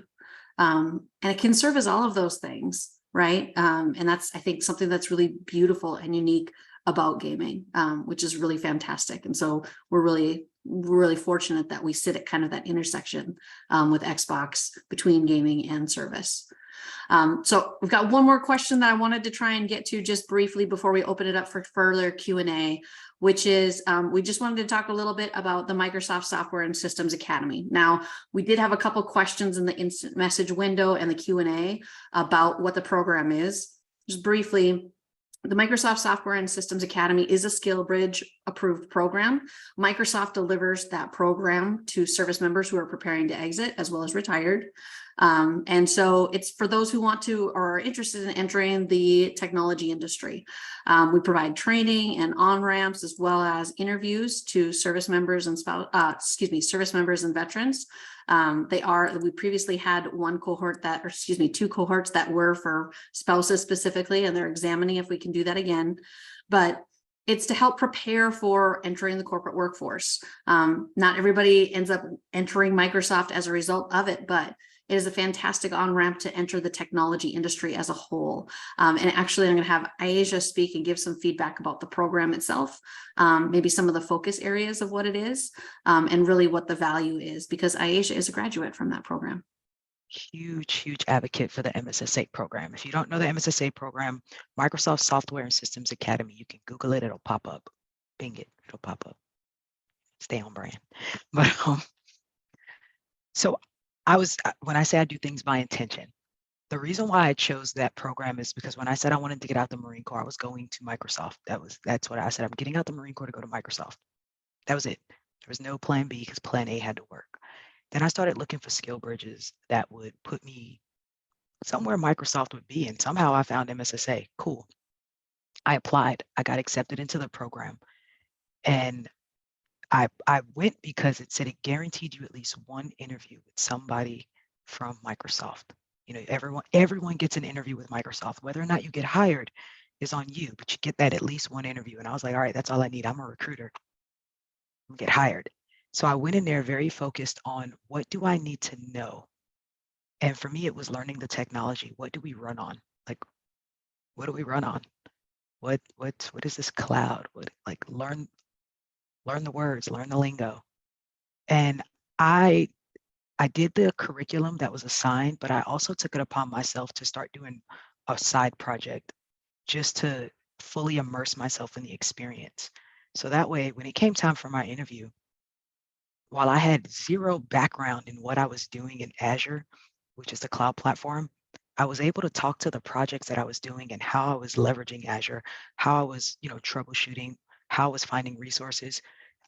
S1: And it can serve as all of those things, right? And that's, I think, something that's really beautiful and unique about gaming, which is really fantastic. And so we're really fortunate that we sit at kind of that intersection with Xbox between gaming and service. So we've got one more question that I wanted to try and get to just briefly before we open it up for further Q&A, which is we just wanted to talk a little bit about the Microsoft Software and Systems Academy. Now, we did have a couple questions in the instant message window and the Q&A about what the program is. Just briefly, the Microsoft Software and Systems Academy is a SkillBridge approved program. Microsoft delivers that program to service members who are preparing to exit as well as retired. And so it's for those who want to or are interested in entering the technology industry. We provide training and on-ramps as well as interviews to service members and service members and veterans. We previously had two cohorts that were for spouses specifically, and they're examining if we can do that again. But it's to help prepare for entering the corporate workforce. Not everybody ends up entering Microsoft as a result of it, but it is a fantastic on-ramp to enter the technology industry as a whole. And actually, I'm going to have Aisha speak and give some feedback about the program itself, maybe some of the focus areas of what it is, and really what the value is, because Aisha is a graduate from that program.
S4: Huge advocate for the MSSA program. If you don't know the MSSA program, Microsoft Software and Systems Academy, you can Google it, it'll pop up. Bing it, it'll pop up. Stay on brand. But So when I say I do things by intention, the reason why I chose that program is because when I said I wanted to get out the Marine Corps, I was going to Microsoft. That's what I said. I'm getting out the Marine Corps to go to Microsoft. That was it. There was no plan B because plan A had to work. Then I started looking for skill bridges that would put me somewhere Microsoft would be. And somehow I found MSSA. Cool. I applied. I got accepted into the program. And I went because it said it guaranteed you at least one interview with somebody from Microsoft. You know, everyone gets an interview with Microsoft. Whether or not you get hired is on you, but you get that at least one interview. And I was like, all right, that's all I need. I'm a recruiter. I'll get hired. So I went in there very focused on what do I need to know? And for me, it was learning the technology. What do we run on? Like, what do we run on? What is this cloud? Learn the words, learn the lingo. And I did the curriculum that was assigned, but I also took it upon myself to start doing a side project just to fully immerse myself in the experience. So that way, when it came time for my interview, while I had zero background in what I was doing in Azure, which is the cloud platform, I was able to talk to the projects that I was doing and how I was leveraging Azure, how I was, troubleshooting, how I was finding resources.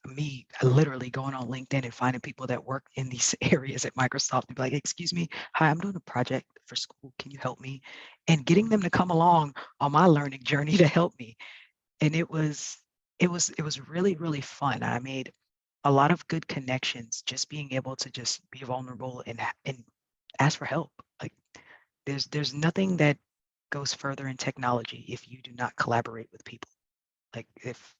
S4: Me literally going on LinkedIn and finding people that work in these areas at Microsoft and be like, excuse me, hi, I'm doing a project for school. Can you help me? And getting them to come along on my learning journey to help me. And it was really, really fun. I made a lot of good connections, just being able to just be vulnerable and ask for help. Like there's nothing that goes further in technology if you do not collaborate with people. Like if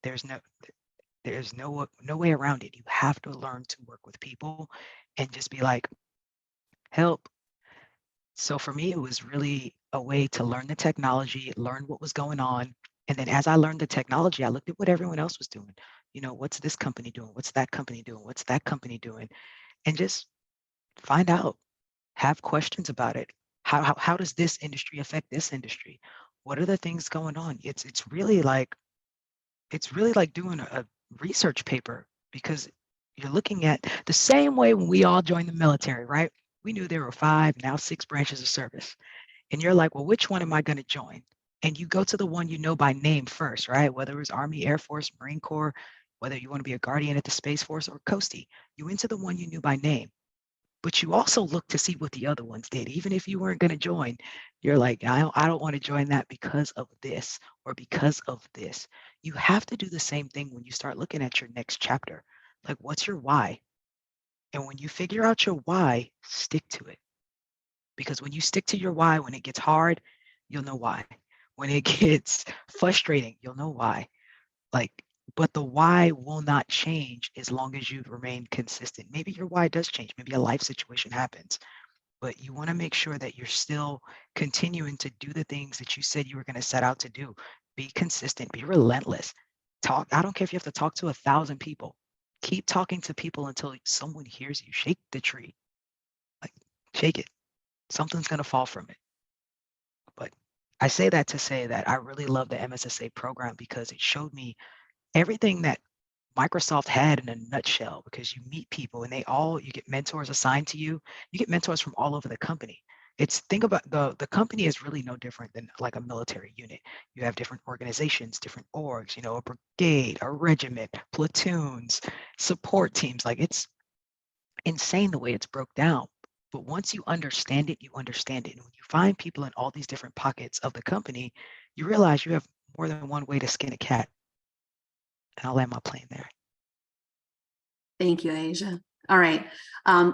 S4: there's no way around it. You have to learn to work with people and just be like, help. So for me, it was really a way to learn the technology, learn what was going on. And then as I learned the technology, I looked at what everyone else was doing. What's this company doing? What's that company doing? What's that company doing? And just find out, have questions about it. How does this industry affect this industry? What are the things going on? It's really like doing a research paper, because you're looking at the same way when we all joined the military, right? We knew there were 5, now 6 branches of service. And you're like, well, which one am I going to join? And you go to the one you know by name first, right? Whether it was Army, Air Force, Marine Corps, whether you want to be a Guardian at the Space Force or Coastie, you went to the one you knew by name. But you also look to see what the other ones did. Even if you weren't going to join, you're like, I don't want to join that because of this or because of this. You have to do the same thing when you start looking at your next chapter. Like, what's your why? And when you figure out your why, stick to it. Because when you stick to your why, when it gets hard, you'll know why. When it gets frustrating, you'll know why. But the why will not change as long as you remain consistent. Maybe your why does change. Maybe a life situation happens, but you want to make sure that you're still continuing to do the things that you said you were going to set out to do. Be consistent, be relentless. Talk. I don't care if you have to talk to 1,000 people. Keep talking to people until someone hears you. Shake the tree. Shake it. Something's going to fall from it. But I say that to say that I really love the MSSA program because it showed me everything that Microsoft had in a nutshell, because you meet people and you get mentors assigned to you. You get mentors from all over the company. Think about the company is really no different than like a military unit. You have different organizations, different orgs, a brigade, a regiment, platoons, support teams. Like, it's insane the way it's broke down. But once you understand it, you understand it. And when you find people in all these different pockets of the company, you realize you have more than one way to skin a cat. And I'll land my plane there.
S1: Thank you, Asia. All right.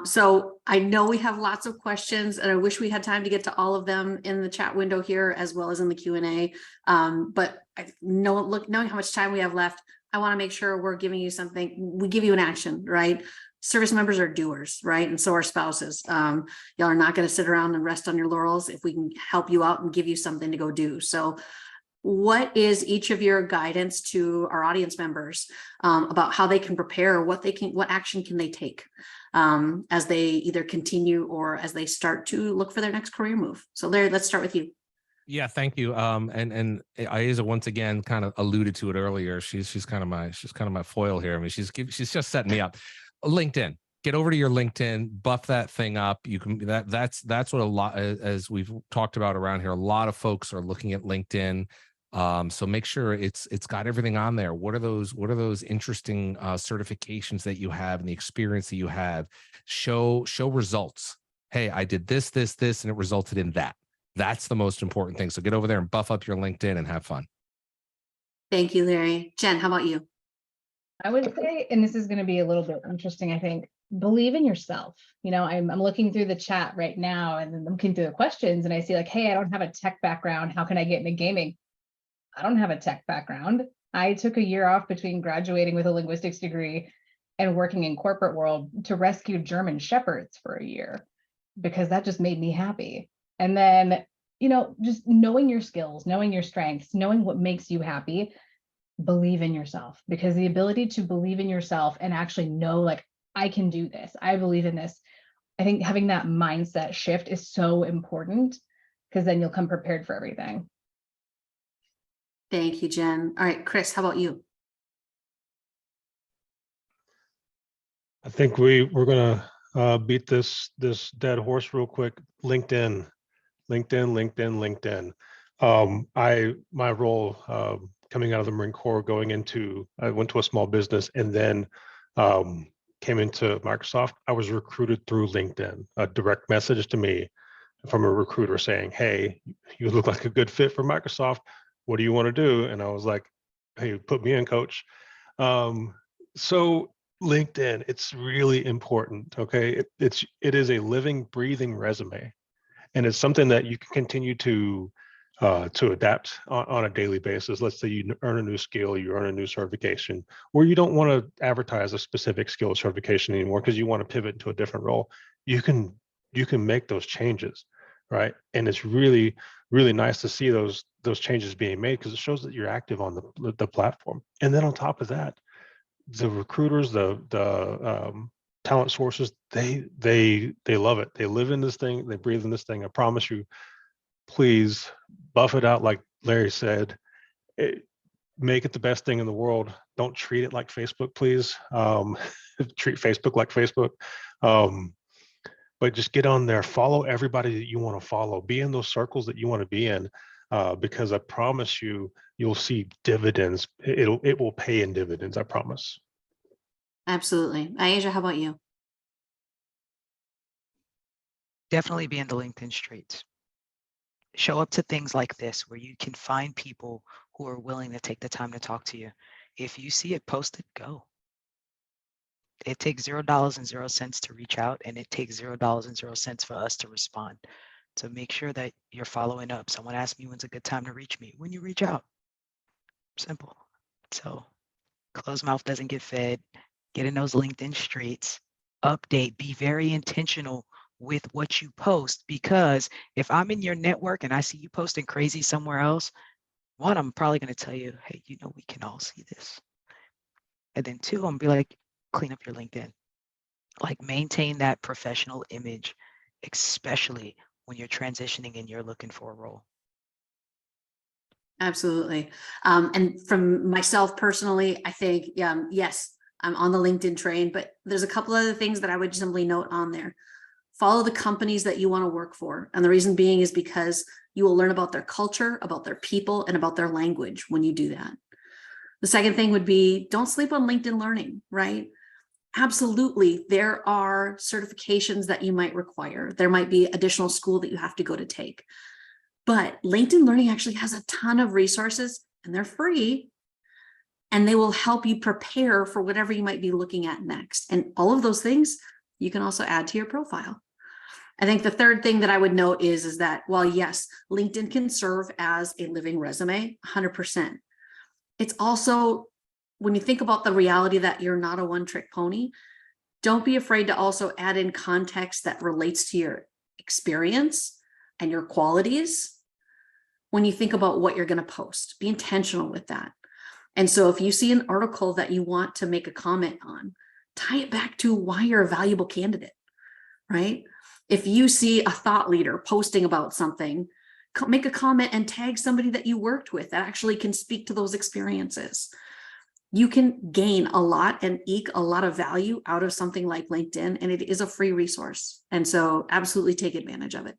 S1: So I know we have lots of questions, and I wish we had time to get to all of them in the chat window here as well as in the Q&A. But knowing how much time we have left, I want to make sure we're giving you something. We give you an action, right? Service members are doers, right? And so are spouses. Y'all are not going to sit around and rest on your laurels if we can help you out and give you something to go do. So what is each of your guidance to our audience members about how they can prepare, what action can they take as they either continue or as they start to look for their next career move? So Larry, let's start with you.
S2: Yeah, thank you. And Aiza once again kind of alluded to it earlier. She's kind of my foil here. I mean, she's just setting me up. LinkedIn. get over to your LinkedIn, buff that thing up. You can that's what a lot, as we've talked about around here, a lot of folks are looking at LinkedIn. So make sure it's got everything on there. What are those interesting certifications that you have and the experience that you have? Show results. Hey, I did this, and it resulted in that. That's the most important thing. So get over there and buff up your LinkedIn and have fun.
S1: Thank you, Larry. Jen, how about you?
S3: I would say, and this is going to be a little bit interesting, I think, believe in yourself. I'm looking through the chat right now and I'm looking through the questions and I see like, hey, I don't have a tech background. How can I get into gaming? I don't have a tech background. I took a year off between graduating with a linguistics degree and working in corporate world to rescue German shepherds for a year because that just made me happy. And then, just knowing your skills, knowing your strengths, knowing what makes you happy, believe in yourself, because the ability to believe in yourself and actually know, like, I can do this, I believe in this. I think having that mindset shift is so important because then you'll come prepared for everything.
S1: Thank you, Jen. All right, Chris, how about you?
S5: I think we're gonna beat this dead horse real quick. LinkedIn. My role coming out of the Marine Corps, I went to a small business and then came into Microsoft. I was recruited through LinkedIn. A direct message to me from a recruiter saying, "Hey, you look like a good fit for Microsoft. What do you want to do?" And I was like, "Hey, put me in, coach." So LinkedIn, it's really important. Okay, it is a living, breathing resume, and it's something that you can continue to adapt on a daily basis. Let's say you earn a new skill, you earn a new certification, or you don't want to advertise a specific skill or certification anymore because you want to pivot into a different role. You can make those changes, right? And it's really, really nice to see those changes being made because it shows that you're active on the platform. And then on top of that, the recruiters, the talent sources, they love it. They live in this thing, they breathe in this thing. I promise you. Please buff it out, like Larry said. Make it the best thing in the world. Don't treat it like Facebook, please. Treat Facebook like Facebook. But just get on there, follow everybody that you want to follow, be in those circles that you want to be in, because I promise you, you'll see dividends. It will pay in dividends, I promise.
S1: Absolutely. Aisha, how about you?
S4: Definitely be in the LinkedIn streets. Show up to things like this where you can find people who are willing to take the time to talk to you. If you see it posted, go. It takes $0.00 to reach out, and it takes $0.00 for us to respond. So make sure that you're following up. Someone asked me when's a good time to reach me. When you reach out. Simple. So closed mouth doesn't get fed. Get in those LinkedIn streets. Update. Be very intentional with what you post, because if I'm in your network and I see you posting crazy somewhere else, one, I'm probably going to tell you, hey, we can all see this. And then two, I'm going to be like, clean up your LinkedIn. Like, maintain that professional image, especially when you're transitioning and you're looking for a role.
S1: Absolutely. And from myself personally, I think, yes, I'm on the LinkedIn train, but there's a couple other things that I would simply note on there. Follow the companies that you want to work for. And the reason being is because you will learn about their culture, about their people, and about their language when you do that. The second thing would be, don't sleep on LinkedIn Learning, right? Absolutely. There are certifications that you might require. There might be additional school that you have to go to take. But LinkedIn Learning actually has a ton of resources, and they're free, and they will help you prepare for whatever you might be looking at next. And all of those things you can also add to your profile. I think the third thing that I would note is that while yes, LinkedIn can serve as a living resume, 100%. It's also, when you think about the reality that you're not a one-trick pony, don't be afraid to also add in context that relates to your experience and your qualities when you think about what you're going to post. Be intentional with that. And so if you see an article that you want to make a comment on, tie it back to why you're a valuable candidate, right? If you see a thought leader posting about something, make a comment and tag somebody that you worked with that actually can speak to those experiences. you can gain a lot and eke a lot of value out of something like LinkedIn, and it is a free resource. And so absolutely take advantage of it.